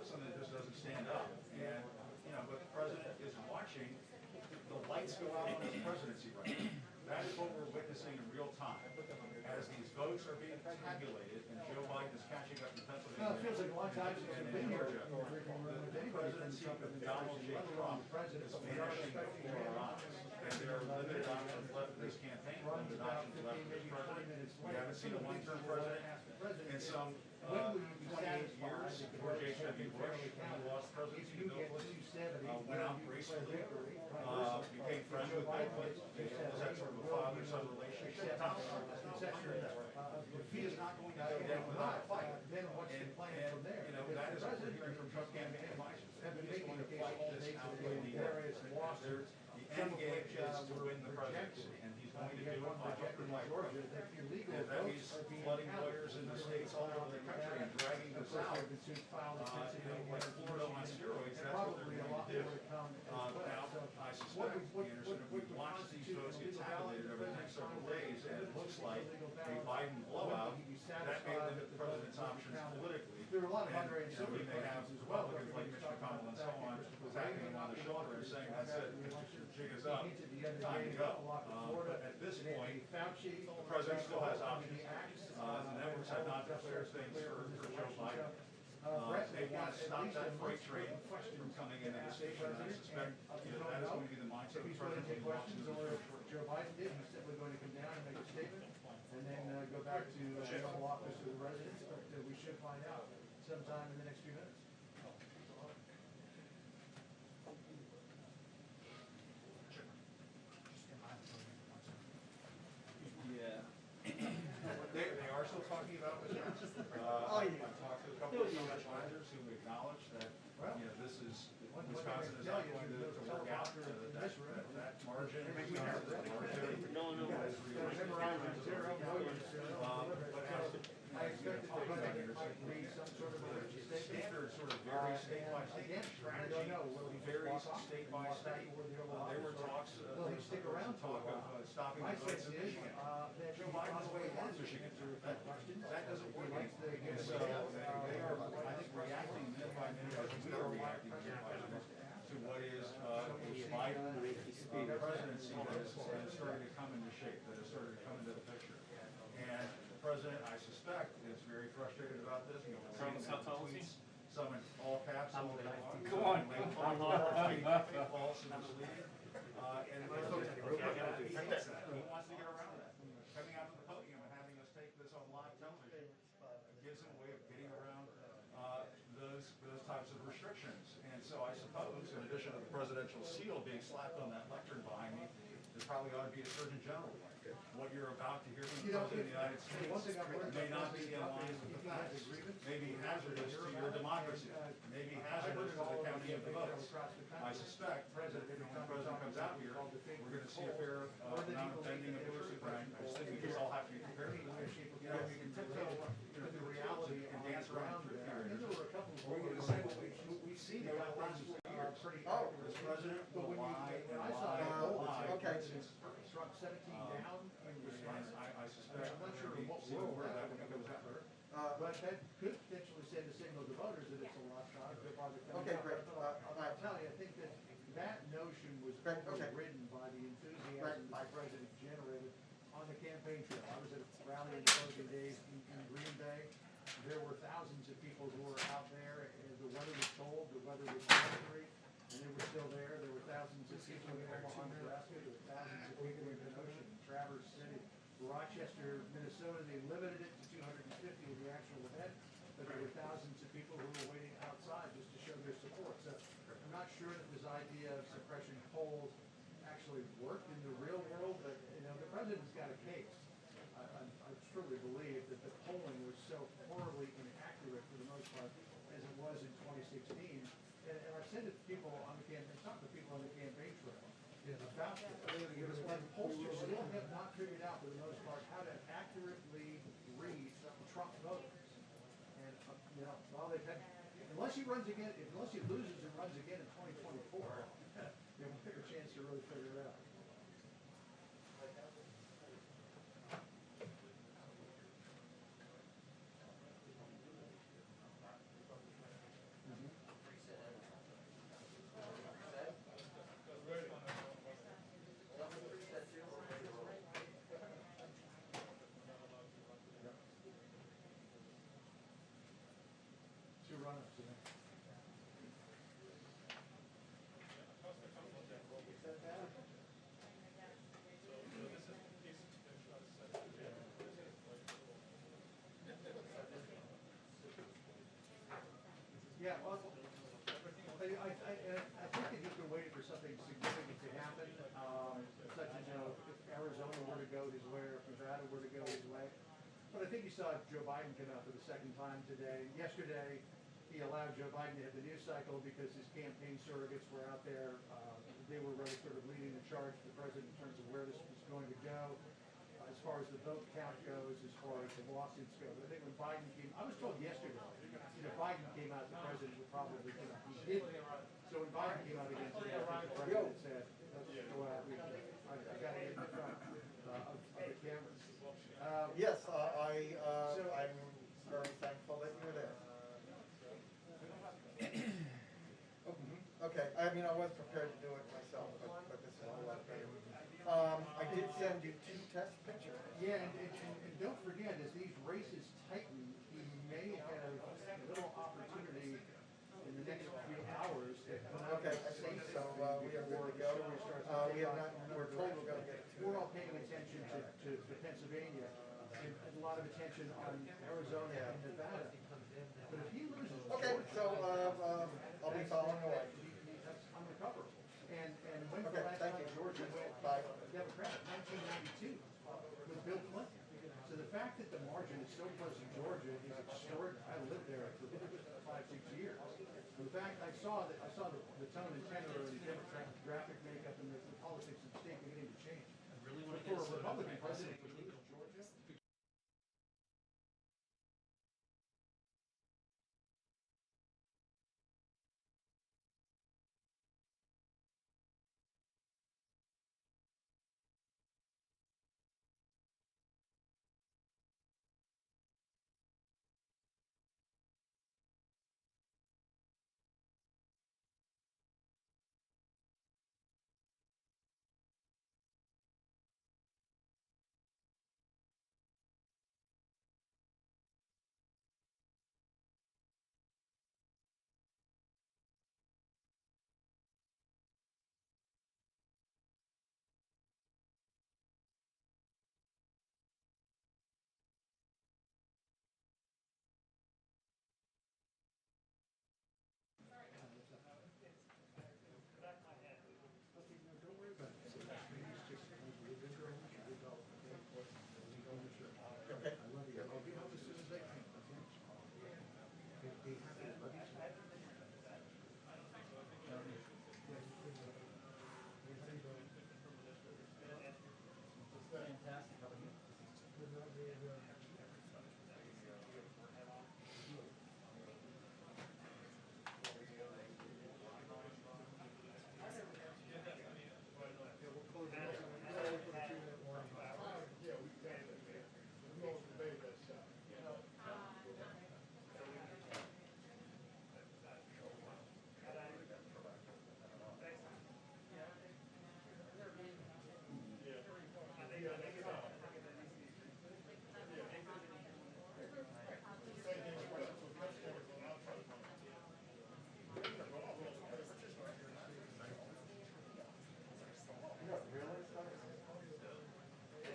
something that just doesn't stand up. And, but the president is watching the lights go out on his presidency right now. That is what we're witnessing in real time. As these votes are being tabulated and Joe Biden is catching up in Pennsylvania. It feels like a long time since you've been here. The presidency of Donald J. Trump is vanishing before our eyes. And there are limited options left in this campaign, limited options left for this president. We haven't seen a one-term president in some 28 years. George H.W. Bush, when he lost presidency, went out gracefully, became friends with Bill Clinton. Was that sort of a father-son relationship? Donald Trump is not like that right now. He is not going to go down without a fight. Then what's the plan from there? That is what we're hearing from Trump campaign advisors. He is going to fight this out in the end. The end game is to win the presidency, and he's going to do it by hook or by crook. If that means flooding lawyers in the states all over the country and dragging them south, like Florida on steroids, that's what they're going to do. Now, I suspect, Anderson, if we watch these votes get tabulated over the next several days, and it looks like a Biden blowout, that may limit the president's options politically. There are a lot of And, underage we may have Republicans like Mitch McConnell and so on tapping him on the shoulder and saying, that's it, your jig is up, time to go. But at this point, the president still has options. The networks have not declared things for Joe Biden. They want to stop that freight train from coming into the station, and I suspect that is going to be the mindset of the president when he walks into the short. Joe Biden did, he's simply going to come down and make a statement, and then go back to the Oval Office of the residents, but we should find out sometime in the next few minutes. They are still talking about this. I've talked to a couple of senior advisors who acknowledge that, this is, Wisconsin is not going to work out that margin. I expect that they're going to read some sort of standard sort of varies state by state. Strategy varies state by state. There were talks, stick around talk of stopping the votes in Michigan. Joe Biden is way ahead of Michigan. That doesn't work. And so they are, I think, reacting minute by minute, as we are reacting minute by minute, to what is a Biden presidency that is starting to come into shape, that is starting to come into the picture. And the president, I suspect, is very frustrated about this. Tweets, some in all caps, some in false and misleading. And he hates that. He wants to get around that. Coming out to the podium and having us take this on live television gives him a way of getting around those types of restrictions. And so I suppose, in addition to the presidential seal being slapped on that lectern behind me, there probably ought to be a Surgeon General. What you're about to hear from the President of the United States may not be in line with the facts, may be hazardous to your democracy, may be hazardous to the counting of the votes. I suspect that if the President comes out here, we're going to see a fair amount of bending of the truth. I just think we just all have to be prepared for that. You can tiptoe through the reality and dance around the truth here. We're going to say what we've seen the last 4 years. This President will lie and lie and lie. Okay. Struck 17 down in Wisconsin. I suspect I'm not sure in what world that when it goes out there. But that could potentially send a signal to voters that it's a lost cause. Okay, great. I'll tell you, I think that notion was overridden by the enthusiasm that the president generated on the campaign trail. I was at a rally in the closing days in Green Bay. There were thousands of people who were out there. The weather was cold, the weather was blustery, and they were still there. There were thousands of people in Omaha, Nebraska. There were thousands of people in Kenosha, Traverse City, Rochester, Minnesota. They limited it to 250 in the actual event, but there were thousands of people who were waiting outside just to show their support. So I'm not sure that this idea of suppression polls actually worked in the real world, but the president's got a case. I truly believe that the polling was so horribly inaccurate for the most part as it was in 2016. And I've said it to people on the campaign, talked to people on the campaign trail about this. And pollsters still have not figured out for the most part how to accurately read Trump voters. And well, they've had, unless he loses and runs again in 2024, they have a bigger chance to really figure it out. go his way or if Nevada were to go his way. But I think you saw Joe Biden come out for the second time today. Yesterday, he allowed Joe Biden to have the news cycle because his campaign surrogates were out there. They were really sort of leading the charge for the president in terms of where this was going to go. As far as the vote count goes, as far as the lawsuits go. I think when Biden came, I was told yesterday, if Biden came out, the president would probably, he didn't. So when Biden came out again today, I think the president said, let's go out, I got to get in front of the cameras. Yes, I'm very thankful that you're there. Okay, I mean, I was prepared to do it myself, but this is a lot better. I did send you 2 test pictures. Yeah, and don't forget, as these races tighten, we may have a little opportunity in the next few hours to come out Okay, and say so we are good to go. We have not, we're told we're going to get it. We're all paying attention to Pennsylvania and a lot of attention on Arizona and Nevada. But if he loses Okay, Georgia, so I'll be following away. that's unrecoverable. And when's the Okay, last thank time you. Georgia went Bye. Democratic? 1992 with Bill Clinton. So the fact that the margin is so close to Georgia is extraordinary. I lived there for 5-6 years. In fact, I saw the tone and tenor of the Democratic graphic makeup and the politics of the state beginning to change. But for a Republican president to lose Georgia.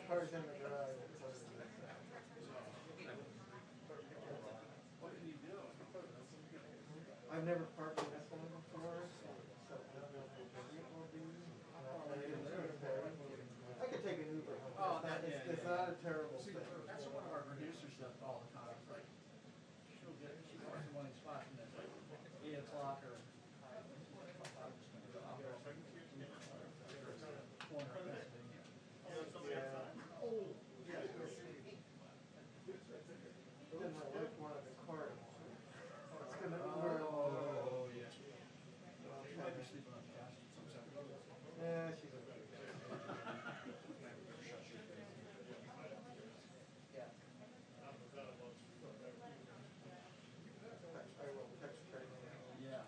Cars in the garage. I've never parked in this one before, so I don't know how big it will be. I could take an Uber. Oh, It's not a terrible thing. That's what one of our producers does all the time. It's like, she parks in one of these spots and it's like 8 o'clock or Yeah, she's okay. I will text her. yeah.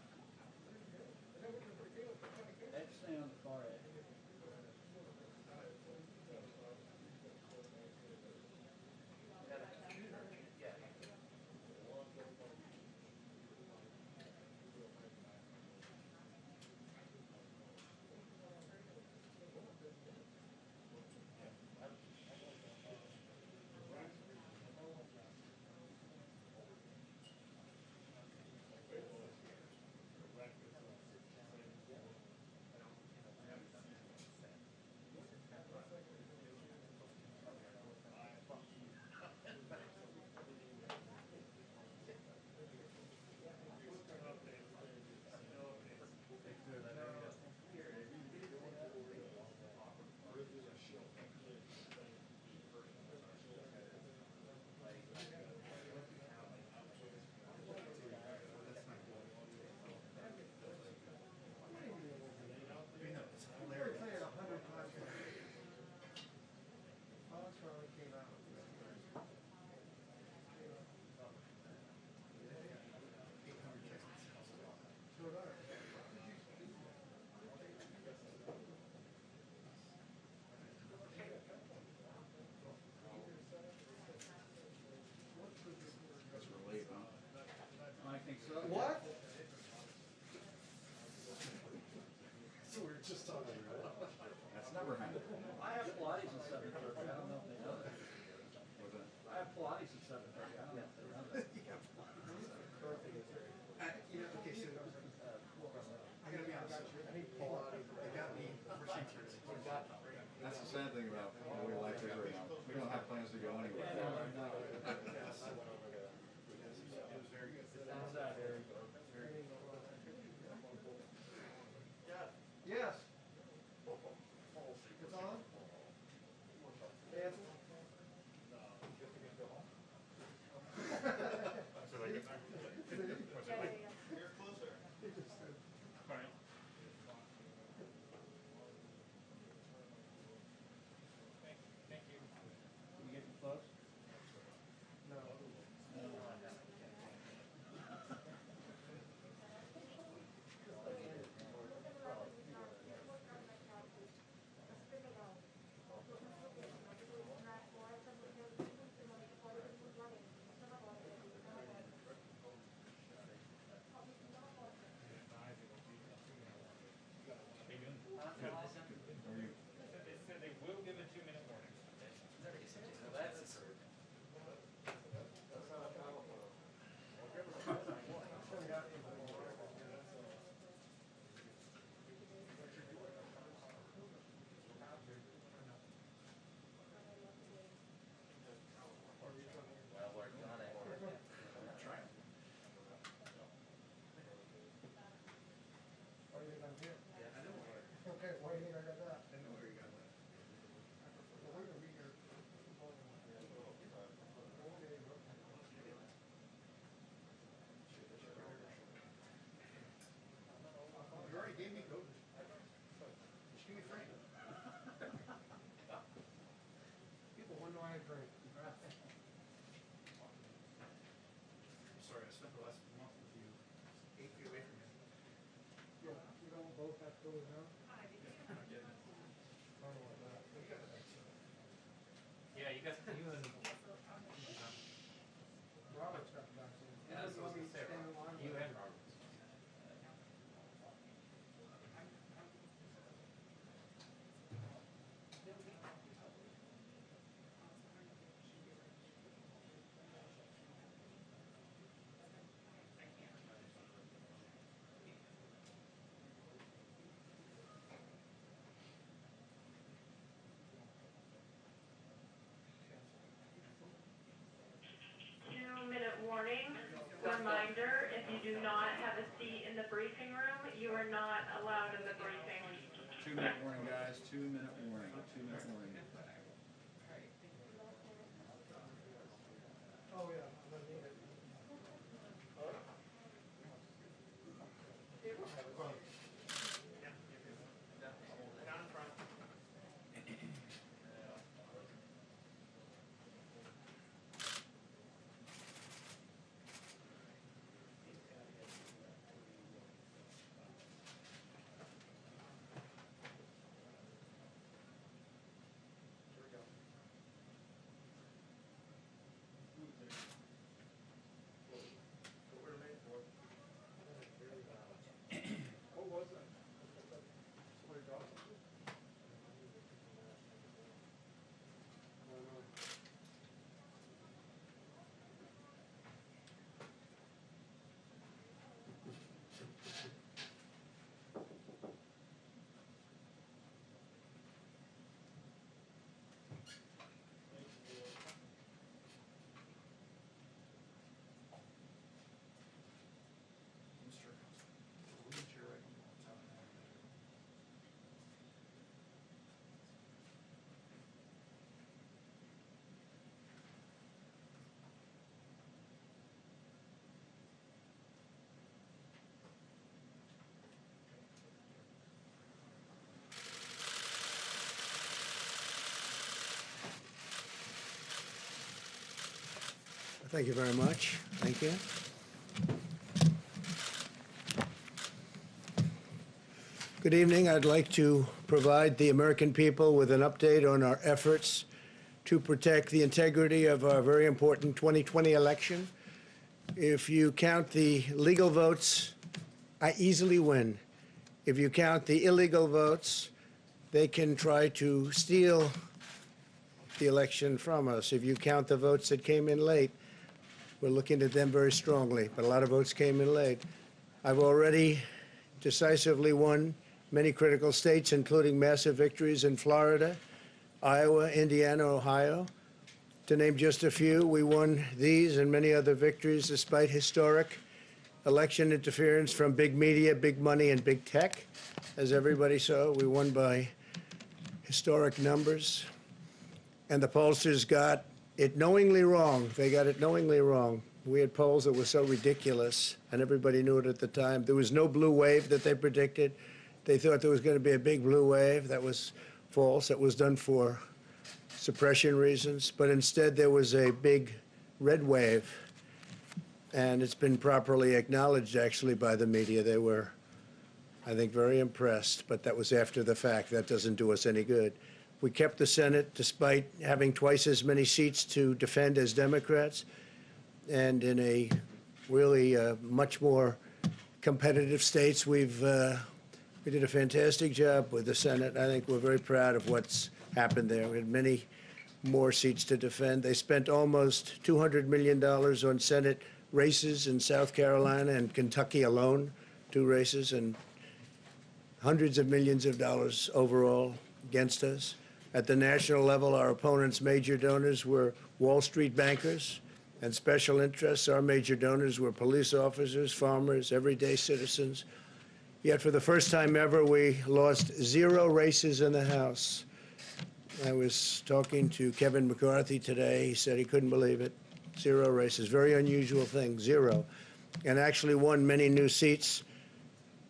Pilates at 7:30. I don't know if they run that. Okay, so, I gotta be honest, I need Pilates, they got me procedures. That's the sad thing about the way life is right now. We don't have plans to go anywhere. Yes. It was very good. Very good. Very good. Yes. It's on? Yes. You're closer. Thank you. Can you get you close? No. They said they will give a 2-minute warning. Okay, why do you think I got that? I know where you got that. Well, we're gonna be here. You already gave me COVID. Just give me free. People wonder why I drink. I'm sorry, I spent the last month with you 8 feet away from you. Yeah, we don't both have COVID now? Yeah, you and Robert's got the vaccine. yeah, that's what I was gonna say. Stand in line You with and him. Roberts. Two-minute warning. Reminder, if you do not have a seat in the briefing room, you are not allowed in the briefing. 2-minute warning, guys. 2-minute warning. 2-minute warning. Oh, yeah. What was that? Somebody dropped something? I don't know. Wheelchair right on top. Thank you very much. Thank you. Good evening. I'd like to provide the American people with an update on our efforts to protect the integrity of our very important 2020 election. If you count the legal votes, I easily win. If you count the illegal votes, they can try to steal the election from us. If you count the votes that came in late, we're looking at them very strongly, but a lot of votes came in late. I've already decisively won many critical states, including massive victories in Florida, Iowa, Indiana, Ohio. To name just a few, we won these and many other victories despite historic election interference from big media, big money, and big tech. As everybody saw, we won by historic numbers. And the pollsters got it knowingly wrong. They got it knowingly wrong. We had polls that were so ridiculous, and everybody knew it at the time. There was no blue wave that they predicted. They thought there was going to be a big blue wave. That was false. That was done for suppression reasons. But instead, there was a big red wave. And it's been properly acknowledged, actually, by the media. They were, I think, very impressed. But that was after the fact. That doesn't do us any good. We kept the Senate despite having twice as many seats to defend as Democrats. And in a really much more competitive states, we did a fantastic job with the Senate. I think we're very proud of what's happened there. We had many more seats to defend. They spent almost $200 million on Senate races in South Carolina and Kentucky alone, 2 races, and hundreds of millions of dollars overall against us. At the national level, our opponents' major donors were Wall Street bankers and special interests. Our major donors were police officers, farmers, everyday citizens. Yet for the first time ever, we lost 0 races in the House. I was talking to Kevin McCarthy today. He said he couldn't believe it. 0 races, very unusual thing, 0. And actually won many new seats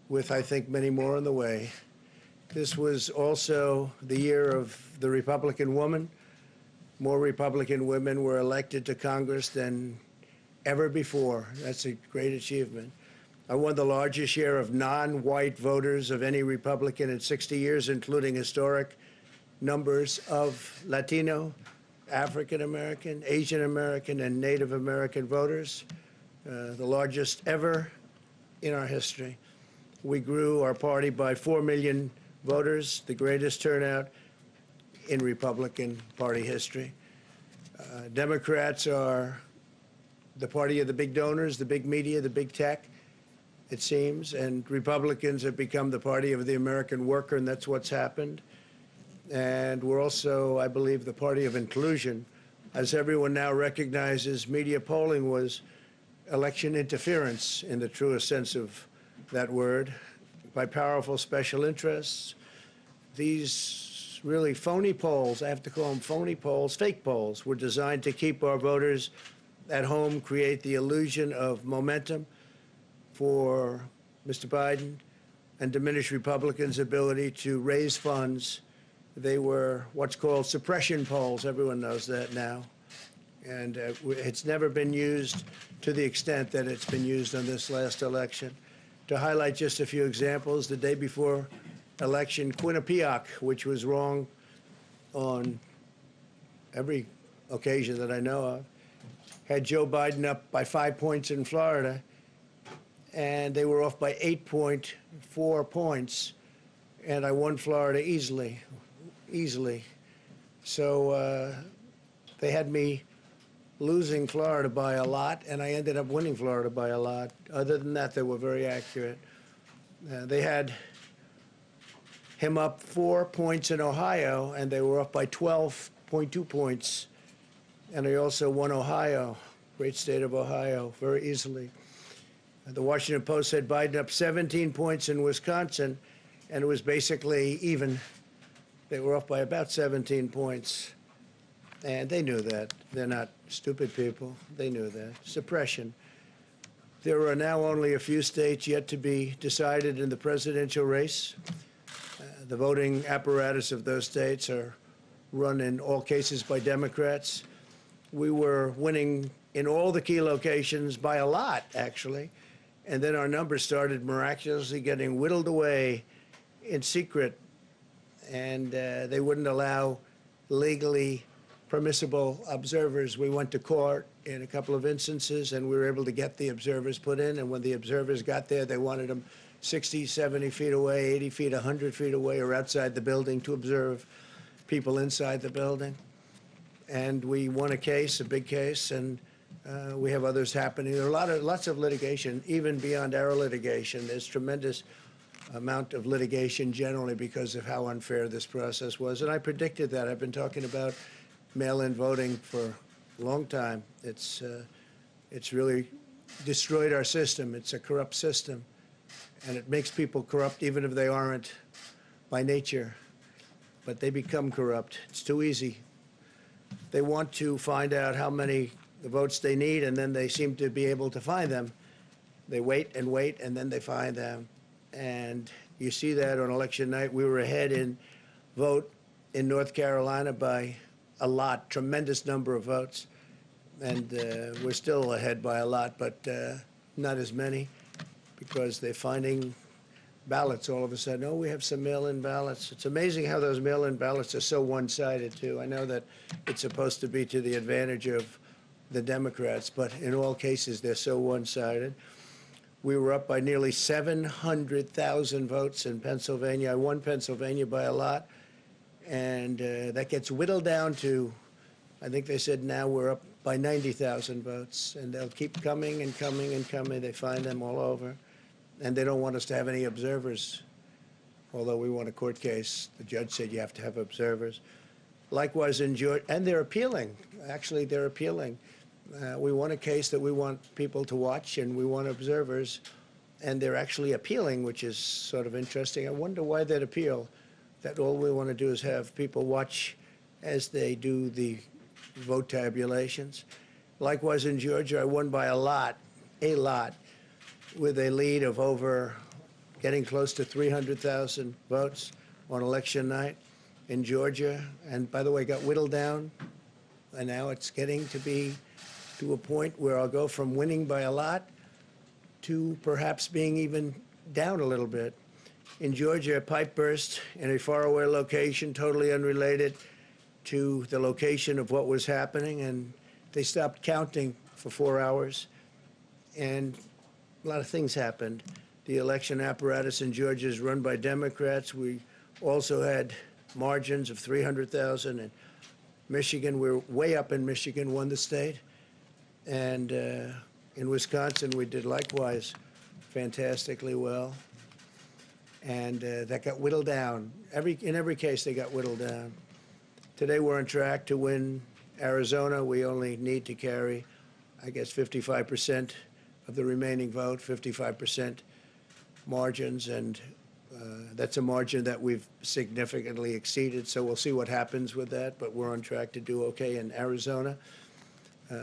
with, I think, many more on the way. This was also the year of the Republican woman. More Republican women were elected to Congress than ever before. That's a great achievement. I won the largest share of non-white voters of any Republican in 60 years, including historic numbers of Latino, African American, Asian American, and Native American voters, the largest ever in our history. We grew our party by 4 million voters, the greatest turnout in Republican Party history. Democrats are the party of the big donors, the big media, the big tech, it seems, and Republicans have become the party of the American worker, and that's what's happened. And we're also, I believe, the party of inclusion. As everyone now recognizes, media polling was election interference in the truest sense of that word, by powerful special interests. These really phony polls, I have to call them phony polls, fake polls, were designed to keep our voters at home, create the illusion of momentum for Mr. Biden, and diminish Republicans' ability to raise funds. They were what's called suppression polls. Everyone knows that now. And it's never been used to the extent that it's been used on this last election. To highlight just a few examples, the day before election, Quinnipiac, which was wrong on every occasion that I know of, had Joe Biden up by 5 points in Florida, and they were off by 8.4 points, and I won Florida easily. So they had me losing Florida by a lot, and I ended up winning Florida by a lot. Other than that, they were very accurate. They had him up 4 points in Ohio, and they were up by 12.2 points. And I also won Ohio, great state of Ohio, very easily. The Washington Post said Biden up 17 points in Wisconsin, and it was basically even. They were off by about 17 points. And they knew that. They're not stupid people. They knew that. Suppression. There are now only a few states yet to be decided in the presidential race. The voting apparatus of those states are run in all cases by Democrats. We were winning in all the key locations by a lot, actually. And then our numbers started miraculously getting whittled away in secret. And they wouldn't allow legally permissible observers. We went to court in a couple of instances, and we were able to get the observers put in. And when the observers got there, they wanted them 60, 70 feet away, 80 feet, 100 feet away, or outside the building to observe people inside the building. and we won a case, a big case, and we have others happening. There are lots of litigation, even beyond our litigation. There's tremendous amount of litigation generally because of how unfair this process was, and I predicted that. I've been talking about mail-in voting for a long time. It's really destroyed our system. It's a corrupt system, and it makes people corrupt even if they aren't by nature, but they become corrupt. It's too easy. They want to find out how many the votes they need, and then they seem to be able to find them. They wait, and then they find them. And you see that on election night. We were ahead in vote in North Carolina by a lot, tremendous number of votes. And we're still ahead by a lot, but not as many, because they're finding ballots all of a sudden. Oh, we have some mail-in ballots. It's amazing how those mail-in ballots are so one-sided, too. I know that it's supposed to be to the advantage of the Democrats, but in all cases, they're so one-sided. We were up by nearly 700,000 votes in Pennsylvania. I won Pennsylvania by a lot, and that gets whittled down to, I think they said now we're up by 90,000 votes, and they'll keep coming and coming and coming. They find them all over, and they don't want us to have any observers, although we won a court case. The judge said you have to have observers. Likewise in Georgia, and they're appealing. Actually, they're appealing. We won a case that we want people to watch, and we want observers, and they're actually appealing, which is sort of interesting. I wonder why they'd appeal, that all we want to do is have people watch as they do the vote tabulations. Likewise in Georgia, I won by a lot, with a lead of over getting close to 300,000 votes on election night in Georgia. And by the way, got whittled down, and now it's getting to be to a point where I'll go from winning by a lot to perhaps being even down a little bit. In Georgia, a pipe burst in a faraway location, totally unrelated to the location of what was happening, and they stopped counting for 4 hours, and a lot of things happened. The election apparatus in Georgia is run by Democrats. We also had margins of 300,000. In Michigan, we're way up in Michigan, won the state. And in Wisconsin, we did likewise fantastically well. And that got whittled down. In every case, they got whittled down. Today, we're on track to win Arizona. We only need to carry, I guess, 55% of the remaining vote, 55% margins, and that's a margin that we've significantly exceeded, so we'll see what happens with that, but we're on track to do okay in Arizona.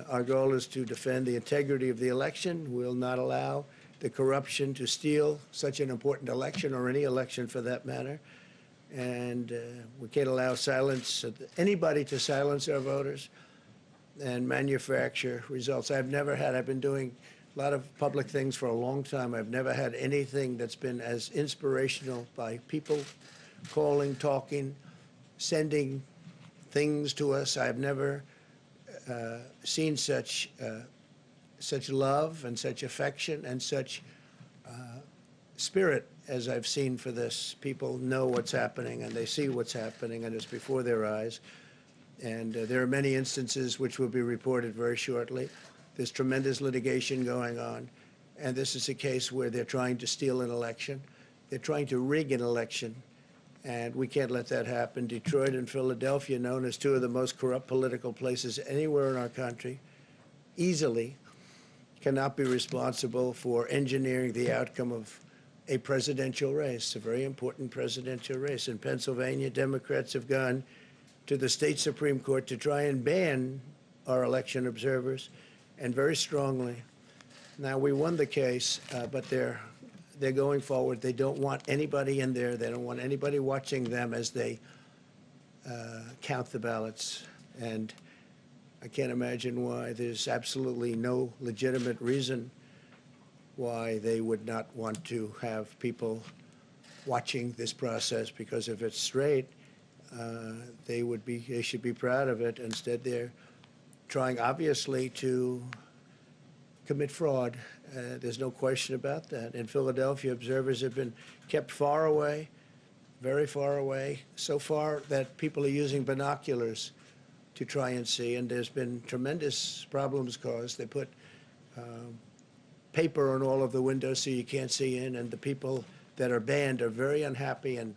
Our goal is to defend the integrity of the election. We'll not allow the corruption to steal such an important election, or any election for that matter. And we can't allow anybody to silence our voters and manufacture results. I've been doing a lot of public things for a long time. I've never had anything that's been as inspirational, by people calling, talking, sending things to us. I've never seen such love and such affection and such spirit as I've seen for this. People know what's happening, and they see what's happening, and it's before their eyes. And there are many instances which will be reported very shortly. There's tremendous litigation going on, and this is a case where they're trying to steal an election. They're trying to rig an election, and we can't let that happen. Detroit and Philadelphia, known as two of the most corrupt political places anywhere in our country, easily cannot be responsible for engineering the outcome of a presidential race, a very important presidential race. In Pennsylvania, Democrats have gone to the state Supreme Court to try and ban our election observers, and very strongly. Now, we won the case, but they're going forward. They don't want anybody in there. They don't want anybody watching them as they count the ballots. And I can't imagine why. There's absolutely no legitimate reason why they would not want to have people watching this process, because if it's straight, they should be proud of it. Instead, they're trying, obviously, to commit fraud. There's no question about that. In Philadelphia, observers have been kept far away, very far away, so far that people are using binoculars to try and see, and there's been tremendous problems caused. They put paper on all of the windows so you can't see in, and the people that are banned are very unhappy and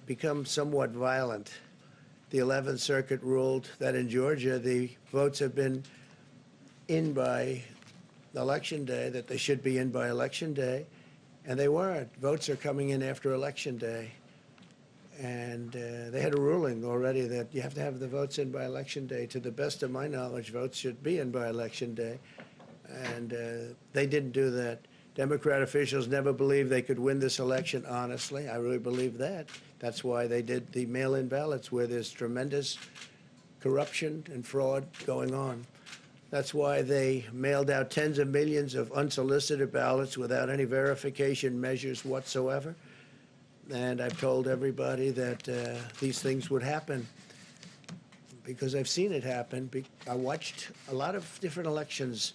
become somewhat violent. The 11th Circuit ruled that in Georgia the votes have been in by Election Day, that they should be in by Election Day, and they weren't. Votes are coming in after Election Day. And they had a ruling already that you have to have the votes in by Election Day. To the best of my knowledge, votes should be in by Election Day. And they didn't do that. Democrat officials never believed they could win this election honestly. I really believe that. That's why they did the mail-in ballots, where there's tremendous corruption and fraud going on. That's why they mailed out tens of millions of unsolicited ballots without any verification measures whatsoever. And I've told everybody that these things would happen because I've seen it happen. I watched a lot of different elections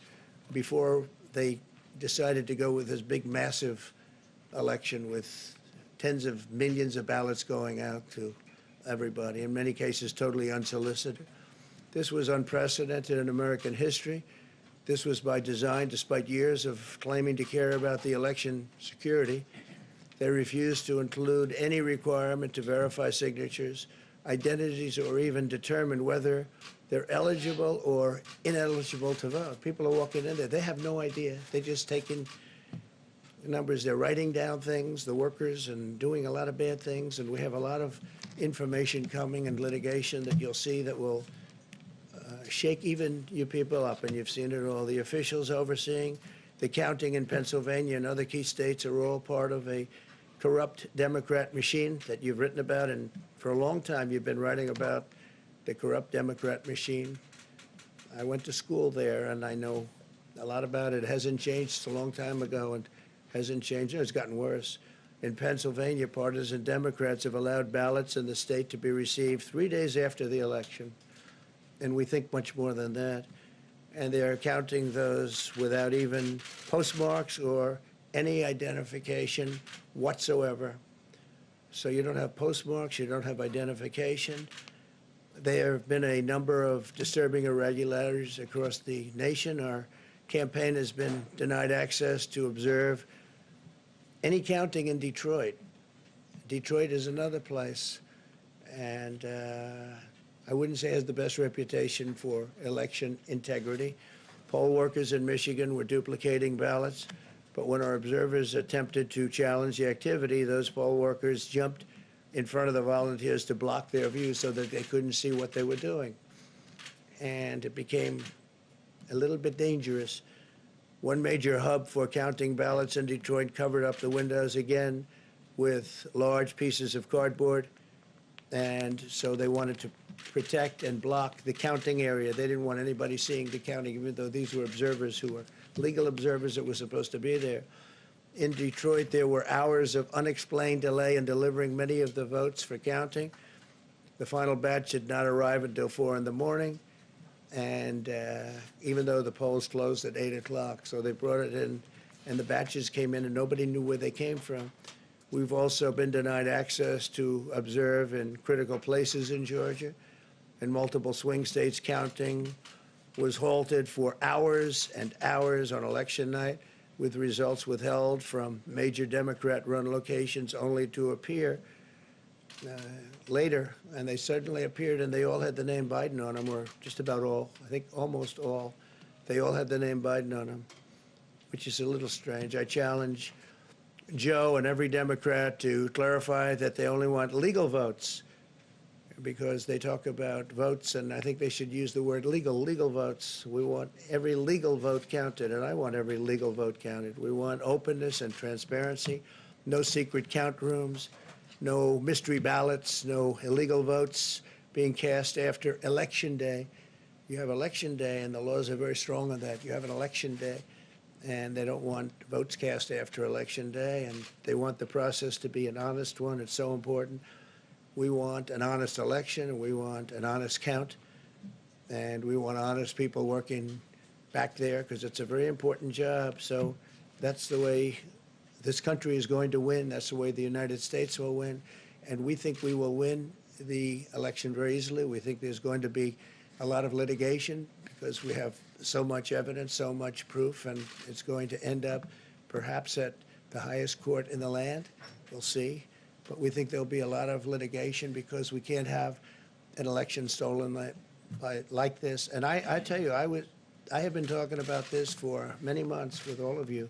before they decided to go with this big, massive election with tens of millions of ballots going out to everybody, in many cases totally unsolicited. This was unprecedented in American history. This was by design, despite years of claiming to care about the election security. They refused to include any requirement to verify signatures, identities, or even determine whether they're eligible or ineligible to vote. People are walking in there. They have no idea. They're just taking numbers. They're writing down things, the workers, and doing a lot of bad things. And we have a lot of information coming and litigation that you'll see that will shake even you people up. And you've seen it all. The officials overseeing the counting in Pennsylvania and other key states are all part of a corrupt Democrat machine that you've written about, and for a long time you've been writing about the corrupt Democrat machine. I went to school there, and I know a lot about it. It hasn't changed. It's a long time ago, and hasn't changed. It's gotten worse. In Pennsylvania, partisan Democrats have allowed ballots in the state to be received 3 days after the election, and we think much more than that. And they're counting those without even postmarks or any identification whatsoever. So you don't have postmarks, you don't have identification. There have been a number of disturbing irregularities across the nation. Our campaign has been denied access to observe any counting in Detroit. Detroit is another place, and I wouldn't say it has the best reputation for election integrity. Poll workers in Michigan were duplicating ballots, but when our observers attempted to challenge the activity, those poll workers jumped in front of the volunteers to block their view so that they couldn't see what they were doing. And it became a little bit dangerous. One major hub for counting ballots in Detroit covered up the windows again with large pieces of cardboard, and so they wanted to protect and block the counting area. They didn't want anybody seeing the counting, even though these were observers who were legal observers that were supposed to be there. In Detroit, there were hours of unexplained delay in delivering many of the votes for counting. The final batch did not arrive until 4 in the morning, and even though the polls closed at 8 o'clock, so they brought it in, and the batches came in, and nobody knew where they came from. We've also been denied access to observe in critical places in Georgia. In multiple swing states, counting was halted for hours and hours on election night, with results withheld from major Democrat-run locations only to appear later. And they suddenly appeared, and they all had the name Biden on them, or just about all, I think almost all. They all had the name Biden on them, which is a little strange. I challenge Joe and every Democrat to clarify that they only want legal votes, because they talk about votes, and I think they should use the word legal votes. We want every legal vote counted, and I want every legal vote counted. We want openness and transparency, no secret count rooms, no mystery ballots, no illegal votes being cast after Election Day. You have Election Day, and the laws are very strong on that. You have an Election Day, and they don't want votes cast after Election Day, and they want the process to be an honest one. It's so important. We want an honest election, and we want an honest count, and we want honest people working back there, because it's a very important job. So that's the way this country is going to win. That's the way the United States will win, and we think we will win the election very easily. We think there's going to be a lot of litigation because we have so much evidence, so much proof, and it's going to end up perhaps at the highest court in the land. We'll see. But we think there'll be a lot of litigation because we can't have an election stolen like this. And I tell you, I have been talking about this for many months with all of you,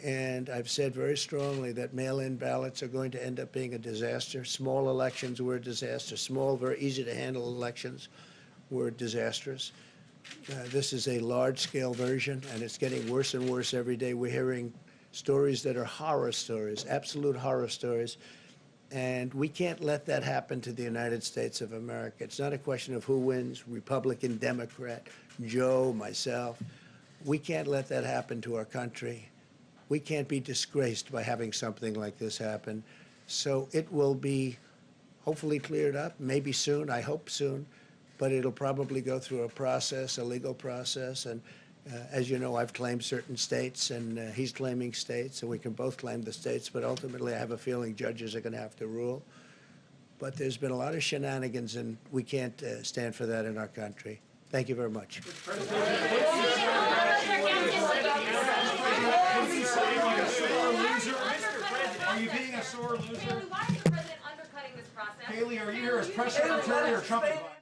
and I've said very strongly that mail-in ballots are going to end up being a disaster. Small elections were a disaster. Small, very easy-to-handle elections were disastrous. This is a large-scale version, and it's getting worse and worse every day. We're hearing stories that are horror stories, absolute horror stories, and we can't let that happen to the United States of America. It's not a question of who wins, Republican, Democrat, Joe, myself. We can't let that happen to our country. We can't be disgraced by having something like this happen. So it will be hopefully cleared up, maybe soon, I hope soon, but it'll probably go through a process, a legal process. And as you know, I've claimed certain states, and he's claiming states, and we can both claim the states, but ultimately I have a feeling judges are going to have to rule. But there's been a lot of shenanigans, and we can't stand for that in our country. Thank you very much. Are you being a sore loser? Haley, why is the president undercutting this process? Haley, are you here as press secretary or Trump advisor?